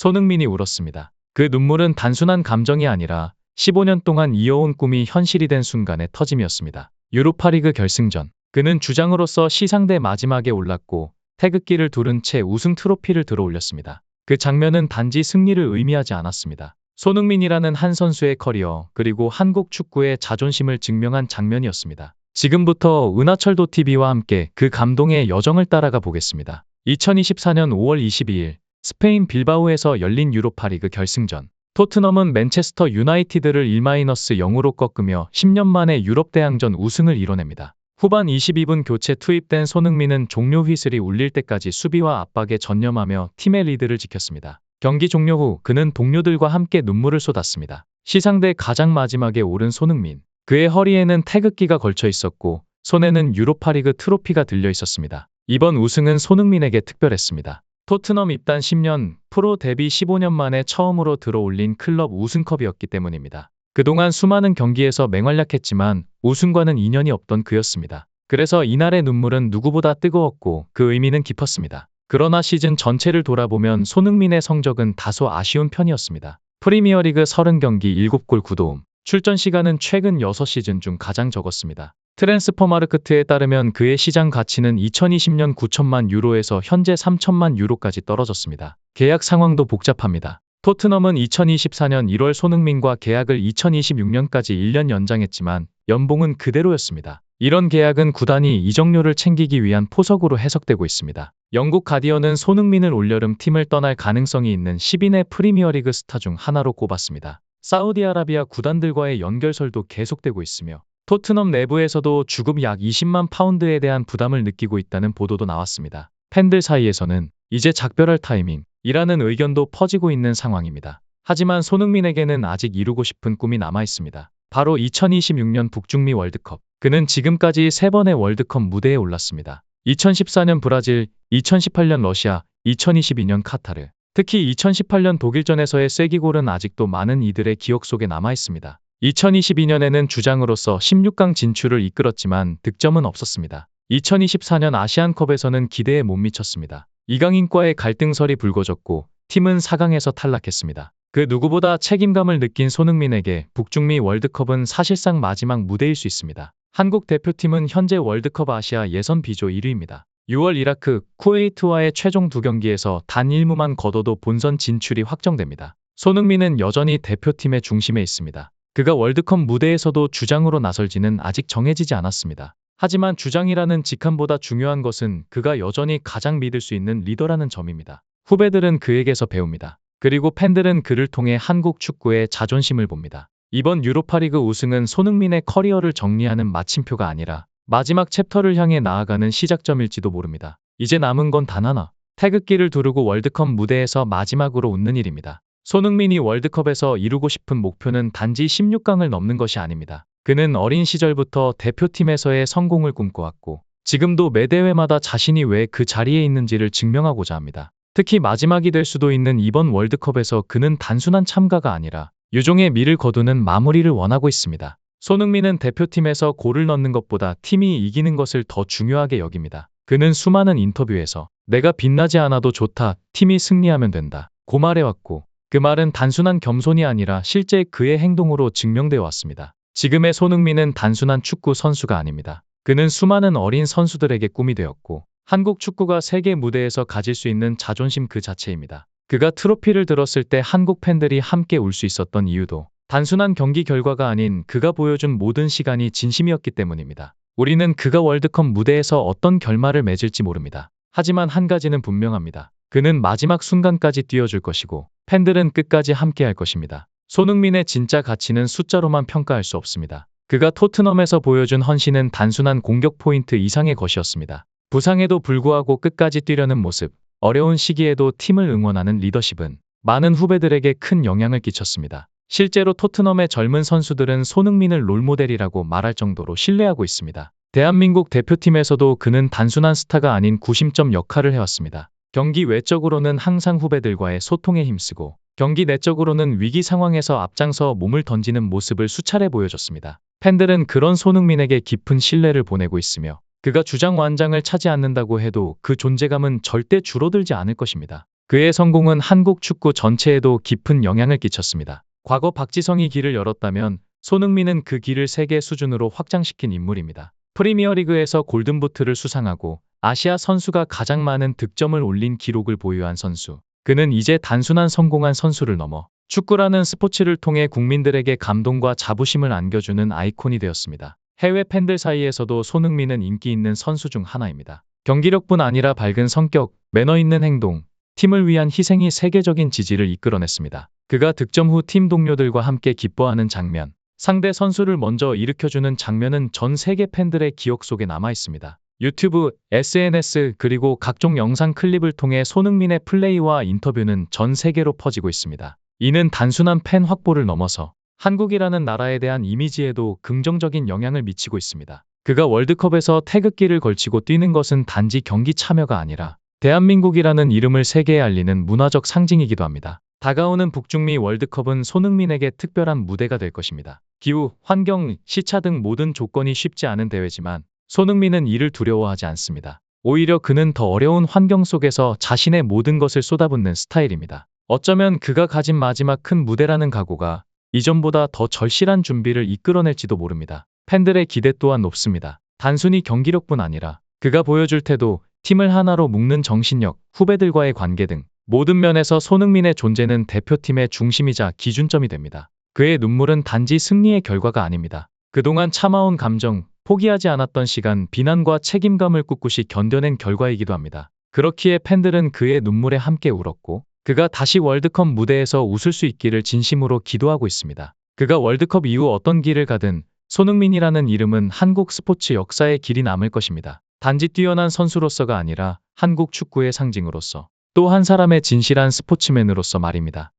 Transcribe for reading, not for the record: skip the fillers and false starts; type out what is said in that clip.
손흥민이 울었습니다. 그 눈물은 단순한 감정이 아니라 15년 동안 이어온 꿈이 현실이 된 순간의 터짐이었습니다. 유로파리그 결승전. 그는 주장으로서 시상대 마지막에 올랐고 태극기를 두른 채 우승 트로피를 들어 올렸습니다. 그 장면은 단지 승리를 의미하지 않았습니다. 손흥민이라는 한 선수의 커리어 그리고 한국 축구의 자존심을 증명한 장면이었습니다. 지금부터 은하철도 TV와 함께 그 감동의 여정을 따라가 보겠습니다. 2024년 5월 22일 스페인 빌바오에서 열린 유로파리그 결승전. 토트넘은 맨체스터 유나이티드를 1-0으로 꺾으며 10년 만에 유럽 대항전 우승을 이뤄냅니다. 후반 22분 교체 투입된 손흥민은 종료 휘슬이 울릴 때까지 수비와 압박에 전념하며 팀의 리드를 지켰습니다. 경기 종료 후 그는 동료들과 함께 눈물을 쏟았습니다. 시상대 가장 마지막에 오른 손흥민. 그의 허리에는 태극기가 걸쳐 있었고 손에는 유로파리그 트로피가 들려 있었습니다. 이번 우승은 손흥민에게 특별했습니다. 토트넘 입단 10년, 프로 데뷔 15년 만에 처음으로 들어올린 클럽 우승컵이었기 때문입니다. 그동안 수많은 경기에서 맹활약했지만 우승과는 인연이 없던 그였습니다. 그래서 이날의 눈물은 누구보다 뜨거웠고 그 의미는 깊었습니다. 그러나 시즌 전체를 돌아보면 손흥민의 성적은 다소 아쉬운 편이었습니다. 프리미어리그 30경기 7골 9도움. 출전 시간은 최근 6시즌 중 가장 적었습니다. 트랜스퍼마르크트에 따르면 그의 시장 가치는 2020년 9천만 유로에서 현재 3천만 유로까지 떨어졌습니다. 계약 상황도 복잡합니다. 토트넘은 2024년 1월 손흥민과 계약을 2026년까지 1년 연장했지만 연봉은 그대로였습니다. 이런 계약은 구단이 이적료를 챙기기 위한 포석으로 해석되고 있습니다. 영국 가디언은 손흥민을 올여름 팀을 떠날 가능성이 있는 10인의 프리미어리그 스타 중 하나로 꼽았습니다. 사우디아라비아 구단들과의 연결설도 계속되고 있으며 토트넘 내부에서도 주급 약 20만 파운드에 대한 부담을 느끼고 있다는 보도도 나왔습니다. 팬들 사이에서는 이제 작별할 타이밍이라는 의견도 퍼지고 있는 상황입니다. 하지만 손흥민에게는 아직 이루고 싶은 꿈이 남아 있습니다. 바로 2026년 북중미 월드컵. 그는 지금까지 3번의 월드컵 무대에 올랐습니다. 2014년 브라질, 2018년 러시아, 2022년 카타르. 특히 2018년 독일전에서의 쐐기골은 아직도 많은 이들의 기억 속에 남아 있습니다. 2022년에는 주장으로서 16강 진출을 이끌었지만 득점은 없었습니다. 2024년 아시안컵에서는 기대에 못 미쳤습니다. 이강인과의 갈등설이 불거졌고 팀은 4강에서 탈락했습니다. 그 누구보다 책임감을 느낀 손흥민에게 북중미 월드컵은 사실상 마지막 무대일 수 있습니다. 한국 대표팀은 현재 월드컵 아시아 예선 B조 1위입니다. 6월 이라크, 쿠웨이트와의 최종 2경기에서 단 1무만 거둬도 본선 진출이 확정됩니다. 손흥민은 여전히 대표팀의 중심에 있습니다. 그가 월드컵 무대에서도 주장으로 나설지는 아직 정해지지 않았습니다. 하지만 주장이라는 직함보다 중요한 것은 그가 여전히 가장 믿을 수 있는 리더라는 점입니다. 후배들은 그에게서 배웁니다. 그리고 팬들은 그를 통해 한국 축구의 자존심을 봅니다. 이번 유로파리그 우승은 손흥민의 커리어를 정리하는 마침표가 아니라 마지막 챕터를 향해 나아가는 시작점일지도 모릅니다. 이제 남은 건 단 하나. 태극기를 두르고 월드컵 무대에서 마지막으로 웃는 일입니다. 손흥민이 월드컵에서 이루고 싶은 목표는 단지 16강을 넘는 것이 아닙니다. 그는 어린 시절부터 대표팀에서의 성공을 꿈꿔왔고 지금도 매 대회마다 자신이 왜 그 자리에 있는지를 증명하고자 합니다. 특히 마지막이 될 수도 있는 이번 월드컵에서 그는 단순한 참가가 아니라 유종의 미를 거두는 마무리를 원하고 있습니다. 손흥민은 대표팀에서 골을 넣는 것보다 팀이 이기는 것을 더 중요하게 여깁니다. 그는 수많은 인터뷰에서 내가 빛나지 않아도 좋다, 팀이 승리하면 된다 고 말해왔고 그 말은 단순한 겸손이 아니라 실제 그의 행동으로 증명되어 왔습니다. 지금의 손흥민은 단순한 축구 선수가 아닙니다. 그는 수많은 어린 선수들에게 꿈이 되었고 한국 축구가 세계 무대에서 가질 수 있는 자존심 그 자체입니다. 그가 트로피를 들었을 때 한국 팬들이 함께 울 수 있었던 이유도 단순한 경기 결과가 아닌 그가 보여준 모든 시간이 진심이었기 때문입니다. 우리는 그가 월드컵 무대에서 어떤 결말을 맺을지 모릅니다. 하지만 한 가지는 분명합니다. 그는 마지막 순간까지 뛰어줄 것이고 팬들은 끝까지 함께할 것입니다. 손흥민의 진짜 가치는 숫자로만 평가할 수 없습니다. 그가 토트넘에서 보여준 헌신은 단순한 공격 포인트 이상의 것이었습니다. 부상에도 불구하고 끝까지 뛰려는 모습, 어려운 시기에도 팀을 응원하는 리더십은 많은 후배들에게 큰 영향을 끼쳤습니다. 실제로 토트넘의 젊은 선수들은 손흥민을 롤모델이라고 말할 정도로 신뢰하고 있습니다. 대한민국 대표팀에서도 그는 단순한 스타가 아닌 구심점 역할을 해왔습니다. 경기 외적으로는 항상 후배들과의 소통에 힘쓰고 경기 내적으로는 위기 상황에서 앞장서 몸을 던지는 모습을 수차례 보여줬습니다. 팬들은 그런 손흥민에게 깊은 신뢰를 보내고 있으며 그가 주장 완장을 차지 않는다고 해도 그 존재감은 절대 줄어들지 않을 것입니다. 그의 성공은 한국 축구 전체에도 깊은 영향을 끼쳤습니다. 과거 박지성이 길을 열었다면 손흥민은 그 길을 세계 수준으로 확장시킨 인물입니다. 프리미어리그에서 골든부트를 수상하고 아시아 선수가 가장 많은 득점을 올린 기록을 보유한 선수. 그는 이제 단순한 성공한 선수를 넘어 축구라는 스포츠를 통해 국민들에게 감동과 자부심을 안겨주는 아이콘이 되었습니다. 해외 팬들 사이에서도 손흥민은 인기 있는 선수 중 하나입니다. 경기력뿐 아니라 밝은 성격, 매너 있는 행동, 팀을 위한 희생이 세계적인 지지를 이끌어냈습니다. 그가 득점 후 팀 동료들과 함께 기뻐하는 장면, 상대 선수를 먼저 일으켜주는 장면은 전 세계 팬들의 기억 속에 남아 있습니다. 유튜브, SNS 그리고 각종 영상 클립을 통해 손흥민의 플레이와 인터뷰는 전 세계로 퍼지고 있습니다. 이는 단순한 팬 확보를 넘어서 한국이라는 나라에 대한 이미지에도 긍정적인 영향을 미치고 있습니다. 그가 월드컵에서 태극기를 걸치고 뛰는 것은 단지 경기 참여가 아니라 대한민국이라는 이름을 세계에 알리는 문화적 상징이기도 합니다. 다가오는 북중미 월드컵은 손흥민에게 특별한 무대가 될 것입니다. 기후, 환경, 시차 등 모든 조건이 쉽지 않은 대회지만 손흥민은 이를 두려워하지 않습니다. 오히려 그는 더 어려운 환경 속에서 자신의 모든 것을 쏟아붓는 스타일입니다. 어쩌면 그가 가진 마지막 큰 무대라는 각오가 이전보다 더 절실한 준비를 이끌어낼지도 모릅니다. 팬들의 기대 또한 높습니다. 단순히 경기력뿐 아니라 그가 보여줄 태도, 팀을 하나로 묶는 정신력, 후배들과의 관계 등 모든 면에서 손흥민의 존재는 대표팀의 중심이자 기준점이 됩니다. 그의 눈물은 단지 승리의 결과가 아닙니다. 그동안 참아온 감정, 포기하지 않았던 시간, 비난과 책임감을 꿋꿋이 견뎌낸 결과이기도 합니다. 그렇기에 팬들은 그의 눈물에 함께 울었고 그가 다시 월드컵 무대에서 웃을 수 있기를 진심으로 기도하고 있습니다. 그가 월드컵 이후 어떤 길을 가든 손흥민이라는 이름은 한국 스포츠 역사의 길이 남을 것입니다. 단지 뛰어난 선수로서가 아니라 한국 축구의 상징으로서 또 한 사람의 진실한 스포츠맨으로서 말입니다.